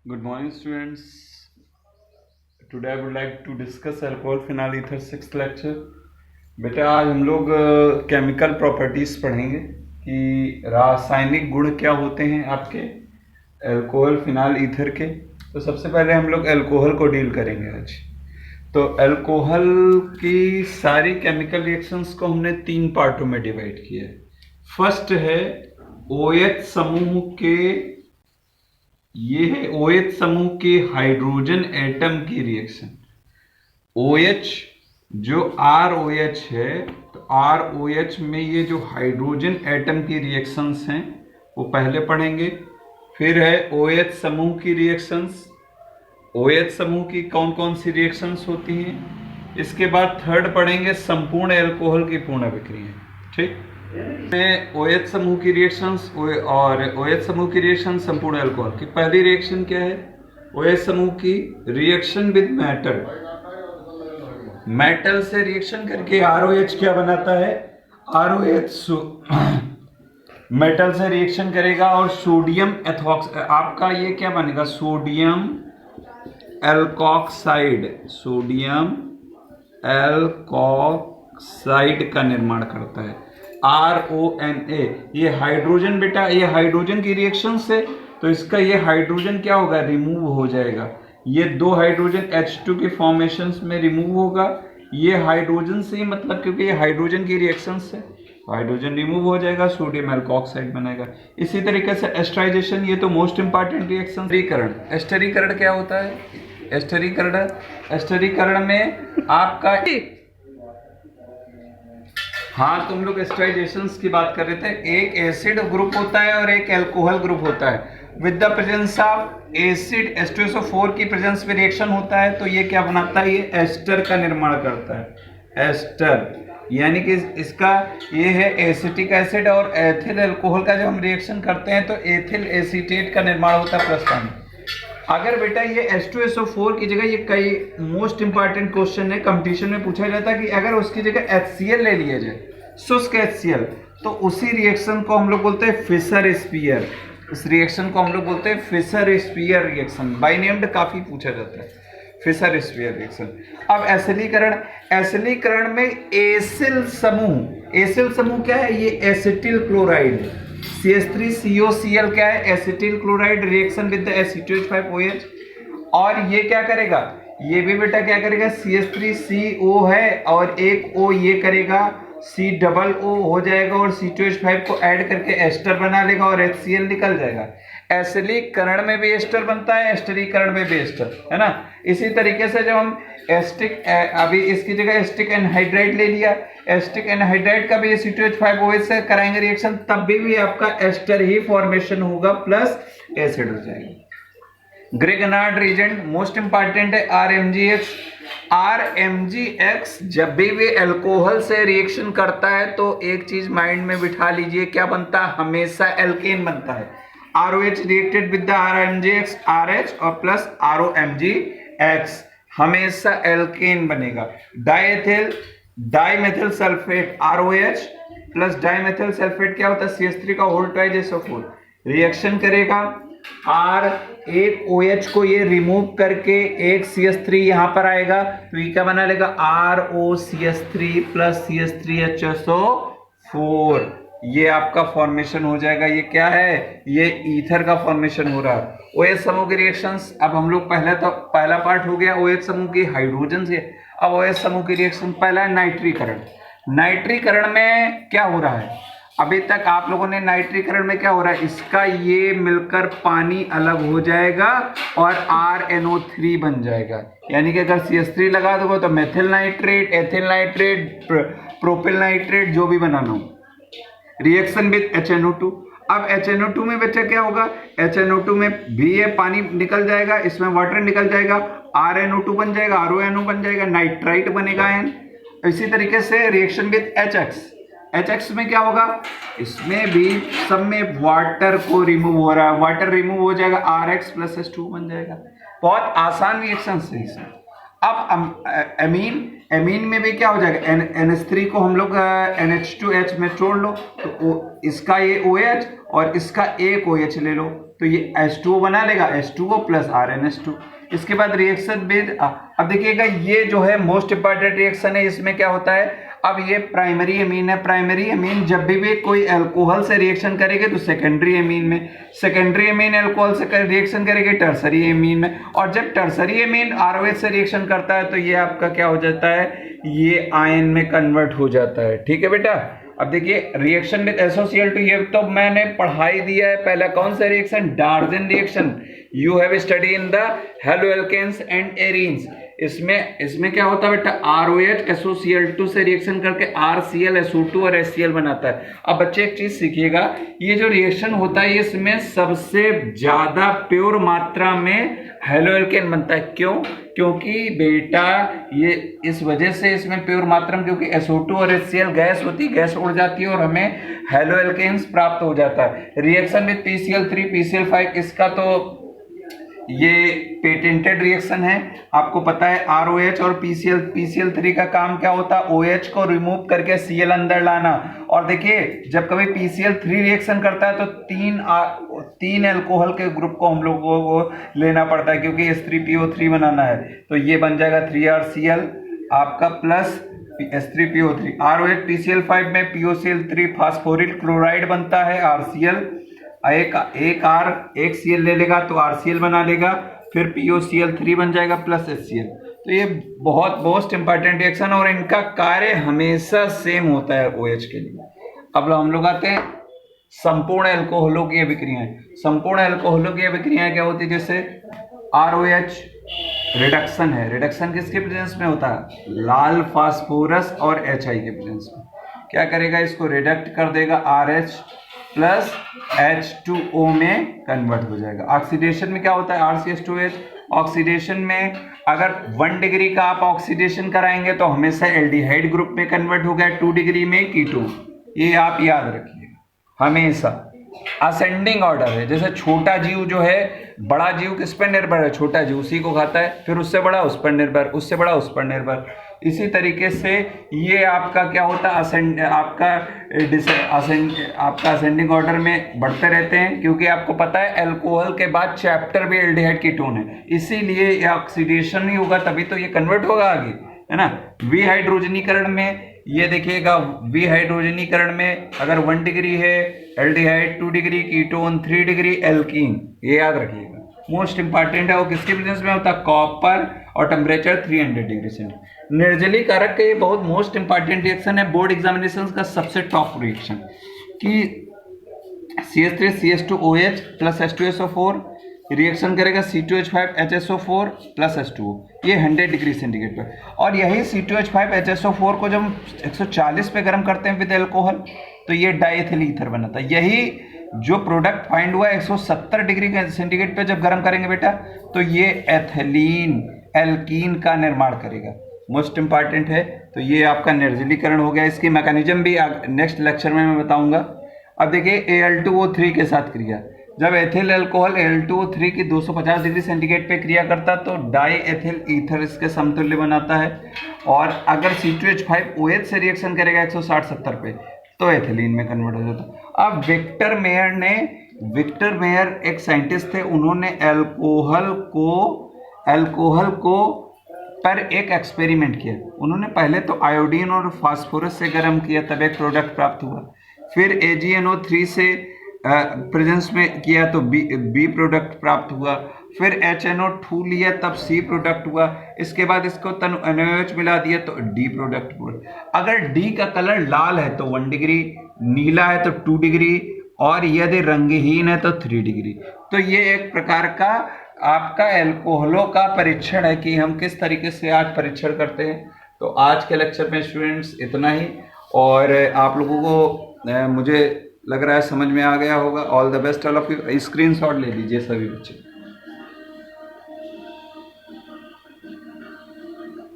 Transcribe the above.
Good morning, students. Today I would like to discuss alcohol phenyl ether sixth lecture. बेटा आज हम लोग chemical properties पढ़ेंगे कि रासायनिक गुण क्या होते हैं आपके अल्कोहल फिनाल ईथर के। तो सबसे पहले हम लोग अल्कोहल को डील करेंगे आज। तो अल्कोहल की सारी केमिकल रिएक्शंस को हमने 3 पार्टों में डिवाइड किया है। फर्स्ट है OH समूह के, ये है OH समूह के हाइड्रोजन एटम की रिएक्शन। OH जो ROH है, तो ROH में ये जो हाइड्रोजन एटम की रिएक्शंस हैं वो पहले पढ़ेंगे। फिर है OH समूह की रिएक्शंस। OH समूह की कौन कौन सी रिएक्शंस होती हैं। इसके बाद थर्ड पढ़ेंगे संपूर्ण अल्कोहल की पूर्ण अभिक्रिया। ठीक, में OH समूह की रिएक्शंस और OH समूह की रिएक्शन संपूर्ण अल्कोहल की। पहली रिएक्शन क्या है? OH समूह की रिएक्शन विद मेटल। मेटल से रिएक्शन करके ROH क्या बनाता है? ROH मेटल से रिएक्शन करेगा और सोडियम एथॉक्स, आपका ये क्या बनेगा? सोडियम एल्कोक्साइड, सोडियम एल्कोक्साइड का निर्माण करता है। RONA, ये हाइड्रोजन बेटा, ये हाइड्रोजन की रिएक्शन से, तो इसका ये हाइड्रोजन क्या होगा? रिमूव हो जाएगा। ये 2 हाइड्रोजन H2 के फॉर्मेशन में रिमूव होगा। ये हाइड्रोजन से ही मतलब, क्योंकि ये हाइड्रोजन की रिएक्शन से हाइड्रोजन रिमूव हो जाएगा, सोडियम एल्कोक्साइड बनेगा। इसी तरीके से एस्टराइजेशन, ये तो मोस्ट इंपॉर्टेंट रिएक्शन। एस्टरीकरण, एस्टरीकरण क्या होता है? एस्टरीकरण, एस्टरीकरण में आपका, हाँ तुम लोग एस्टराइजेशंस की बात कर रहे थे। एक एसिड ग्रुप होता है और एक अल्कोहल ग्रुप होता है। With the presence of acid H2SO4 की प्रेजेंस में रिएक्शन होता है, तो ये क्या बनाता है? ये एस्टर का निर्माण करता है। एस्टर यानी कि इसका ये है एसिटिक एसिड और एथिल अल्कोहल का जब हम रिएक्शन करते हैं तो एथिल एसीटेट का निर्माण होता है प्लस पानी। अगर बेटा ये H2SO4 की जगह, ये कई मोस्ट इंपॉर्टेंट क्वेश्चन है, कंपटीशन में पूछा जाता है कि अगर उसकी जगह HCl ले लिया जाए, शुष्क HCl, तो उसी रिएक्शन को हम लोग बोलते हैं फिशर स्पीयर। उस रिएक्शन को हम लोग बोलते हैं Fischer Speier reaction. By named काफी पूछा जाता है, फिशर स्पीयर रिएक्शन। अब एसिलीकरण, एसिलीकरण में एसिल समूह, एसिल समूह क्या है? ये एसिटिल क्लोराइड, CH3COCl क्या है? Acetyl chloride, reaction with the C2H5OH। और ये क्या करेगा? ये भी बेटा क्या करेगा? CH3CO है और एक O ये करेगा, COO हो जाएगा और C2H5 को ऐड करके एस्टर बना लेगा और HCl निकल जाएगा। एसिलीकरण में भी एस्टर बनता है, एस्टरीकरण में भी एस्टर, है ना। इसी तरीके से जब हम एस्टिक, अभी इसकी जगह एस्टिक एनहाइड्राइड ले लिया, एस्टिक एनहाइड्राइड का भी C2H5OH से कराएंगे रिएक्शन, तब भी आपका एस्टर ही फॉर्मेशन होगा प्लस एसिड हो जाएगा। ग्रेगनार्ड रीजेंट मोस्ट इंपॉर्टेंट है RMGX। RMGX जब भी अल्कोहल से रिएक्शन करता है तो एक चीज माइंड में बिठा लीजिए, क्या बनता है? हमेशा एल्केन बनता है। ROH reacted with the RMGX, RH और प्लस ROMGX, हमेशा एल्केन बनेगा। Diethyl, dimethyl sulphate, ROH plus dimethyl sulphate क्या होता है? CH3 का होल ट्राइजेसोफोर रिएक्शन करेगा। R एक OH को ये रिमूव करके एक CH3 यहां पर आएगा, तो ये क्या बना लेगा? ROCH3 प्लस CH3HSO4, ये आपका फॉर्मेशन हो जाएगा। ये क्या है? ये ईथर का फॉर्मेशन हो रहा है। OH समूह की रिएक्शंस, अब हम लोग पहला पार्ट हो गया OH समूह की हाइड्रोजन से। अब OH समूह की रिएक्शन पहला है नाइट्रीकरण। नाइट्रीकरण में क्या हो रहा है? अभी तक आप लोगों ने नाइट्रीकरण में क्या हो रहा है? इसका ये मिलकर पानी अलग हो जाएगा और RNO3 बन जाएगा। यानी कि अगर CH3 लगा दोगे तो methyl nitrate, ethyl nitrate, propyl nitrate, जो भी बनाना हो। Reaction with HNO2। अब HNO2 में बच्चा क्या होगा? HNO2 में भी ये पानी निकल जाएगा, इसमें वाटर निकल जाएगा, RNO2 बन जाएगा, RONO बन जाएगा, नाइट्राइट बनेगा एन। इसी तरीके से रिएक्शन विद HX, HX में क्या होगा? इसमें भी सब में वाटर को रिमूव हो रहा है, वाटर रिमूव हो जाएगा, RX प्लस H2 बन जाएगा। बहुत आसान रिएक्शन है इसमें। अब अमीन, एमीन में भी क्या हो जाएगा, NH3 को हम लोग NH2H में जोड़ लो तो इसका ये OH और इसका एक OH ले लो तो ये H2O बना लेगा, H2O प्लस RNH2। इसके बाद रिएक्शन बेस, अब देखिएगा ये जो है मोस्ट इंपॉर्टेंट रिएक्शन है, इसमें क्या होता है, अब ये प्राइमरी एमीन है। प्राइमरी एमीन जब भी कोई अल्कोहल से रिएक्शन करेगी तो सेकेंडरी एमीन में, सेकेंडरी एमीन अल्कोहल से रिएक्शन करेगी टर्सरी एमीन में, और जब टर्सरी एमीन ROH से रिएक्शन करता है तो ये आपका क्या हो जाता है, ये आयन में कन्वर्ट हो जाता है। ठीक है बेटा। अब देखिए रिएक्शन विद एसोसिएट, ये तो मैंने पढ़ाई दिया है। पहला कौन सा reaction, डार्जन reaction, you have study in the haloalkanes and arenes. इसमें क्या होता है बेटा, ROH SOCl2 से रिएक्शन करके RCl SO2 और HCl बनाता है। अब बच्चे एक चीज सीखिएगा, ये जो रिएक्शन होता है इसमें सबसे ज्यादा प्योर मात्रा में हेलोएल्केन बनता है। क्यों? क्योंकि बेटा ये इस वजह से इसमें प्योर मात्रा में, क्योंकि SO2 और HCl गैस होती है, गैस उड़ जाती है और हमें हेलोएल्केन्स प्राप्त हो जाता है। रिएक्शन विद PCl3 PCl5, इसका तो ये पेटेंटेड रिएक्शन है, आपको पता है। ROH और PCl3 का काम क्या होता है, OH को रिमूव करके Cl अंदर लाना। और देखिए जब कभी PCl3 रिएक्शन करता है तो तीन अल्कोहल के ग्रुप को हम लोगों को लेना पड़ता है, क्योंकि H3PO3 बनाना है। तो ये बन जाएगा 3RCl आपका प्लस H3PO3। ROH PCl5 में POCl3 फास्फोरिल क्लोराइड बनता है, RCl एक Cl ले लेगा तो RCl बना लेगा, फिर POCl3 बन जाएगा प्लस HCl। तो ये बहुत मोस्ट इंपॉर्टेंट रिएक्शन और इनका कार्य हमेशा सेम होता है OH के लिए। अब हम लोग आते हैं संपूर्ण अल्कोहलों की अभिक्रियाएं। संपूर्ण अल्कोहलों की अभिक्रियाएं क्या होती है, जैसे ROH रिडक्शन है, रिडक्शन किसके प्रेजेंस में होता है, लाल फास्फोरस और HI के प्रेजेंस में। क्या करेगा, इसको रिडक्ट कर देगा, RH प्लस H2O में कन्वर्ट हो जाएगा। ऑक्सीडेशन में क्या होता है, RCH2H। ऑक्सीडेशन में अगर 1 डिग्री का आप ऑक्सीडेशन कराएंगे तो हमेशा एल्डिहाइड ग्रुप में कन्वर्ट हो गया, 2 डिग्री में कीटोन। ये आप याद रखिएगा हमेशा। असेंडिंग ऑर्डर है, जैसे छोटा जीव जो है, बड़ा जीव किस पर निर्भर है, छोटा जीव उसी को खाता है, फिर उससे बड़ा उस पर निर्भर, उससे बड़ा उस पर निर्भर। इसी तरीके से ये आपका क्या होता है, आपका असेंडिंग ऑर्डर में बढ़ते रहते हैं, क्योंकि आपको पता है अल्कोहल के बाद चैप्टर भी एल्डिहाइड कीटोन है, इसीलिए ये ऑक्सीडेशन ही होगा तभी तो ये कन्वर्ट होगा आगे, है ना। विहाइड्रोजनीकरण में ये देखिएगा, विहाइड्रोजनीकरण में अगर 1 डिग्री है aldehyde, 2 degree ketone, 3 degree alkene, ये याद रखिएगा। मोस्ट इंपॉर्टेंट है, वो किसके प्रेजेंस में होता है, कॉपर, और टेम्परेचर 300 डिग्री सेंटीग्रेड। निर्जलीकरण का ये बहुत मोस्ट इंपॉर्टेंट रिएक्शन है, बोर्ड एग्जामिनेशन का सबसे टॉप रिएक्शन, कि CH3CH2OH प्लस H2SO4 रिएक्शन करेगा C2H5HSO4 प्लस H2O, ये 100 डिग्री सेंटीग्रेड पर। और यही C2H5HSO4 को जब 140 पे गर्म करते हैं विद अल्कोहल तो ये डाइएथिल ईथर बनाता है। यही जो प्रोडक्ट फाइंड हुआ 170 डिग्री सेंटीग्रेड पे जब गर्म करेंगे बेटा तो ये एथिलीन एल्कीन का निर्माण करेगा। मोस्ट इंपॉर्टेंट है। तो ये आपका निर्जलीकरण हो गया। इसकी मैकेनिज्म भी नेक्स्ट लेक्चर में मैं बताऊंगा। अब देखिए Al2O3 के साथ क्रिया, जब एथिल अल्कोहल Al2O3 की 250 डिग्री सेंटीग्रेड पे क्रिया करता तो डाई एथिल ईथर इसके समतुल्य बनाता है। और अगर C2H5OH से रिएक्शन करेगा 160-70 पे तो एथिलीन में कन्वर्ट हो जाता। अब विक्टर मेयर एक साइंटिस्ट थे, उन्होंने अल्कोहल को पर एक एक्सपेरिमेंट किया। उन्होंने पहले तो आयोडीन और फास्फोरस से गर्म किया तब एक प्रोडक्ट प्राप्त हुआ, फिर AgNO3 से प्रेजेंस में किया तो बी प्रोडक्ट प्राप्त हुआ, फिर HNO2 लिया तब C प्रोडक्ट हुआ, इसके बाद इसको NaOH मिला दिया तो D प्रोडक्ट हुआ। अगर D का कलर लाल है तो 1 डिग्री, नीला है तो 2 डिग्री और यदि रंगहीन है तो 3 डिग्री। तो ये एक प्रकार का आपका अल्कोहलों का परीक्षण है कि हम किस तरीके से आज परीक्षण करते हैं। तो आज के लेक्चर में स्टूडेंट्स इतना ही, और आप लोगों को मुझे लग रहा है समझ में आ गया होगा। All the best all of you. Screenshot ले लीजिए सभी बच्चे।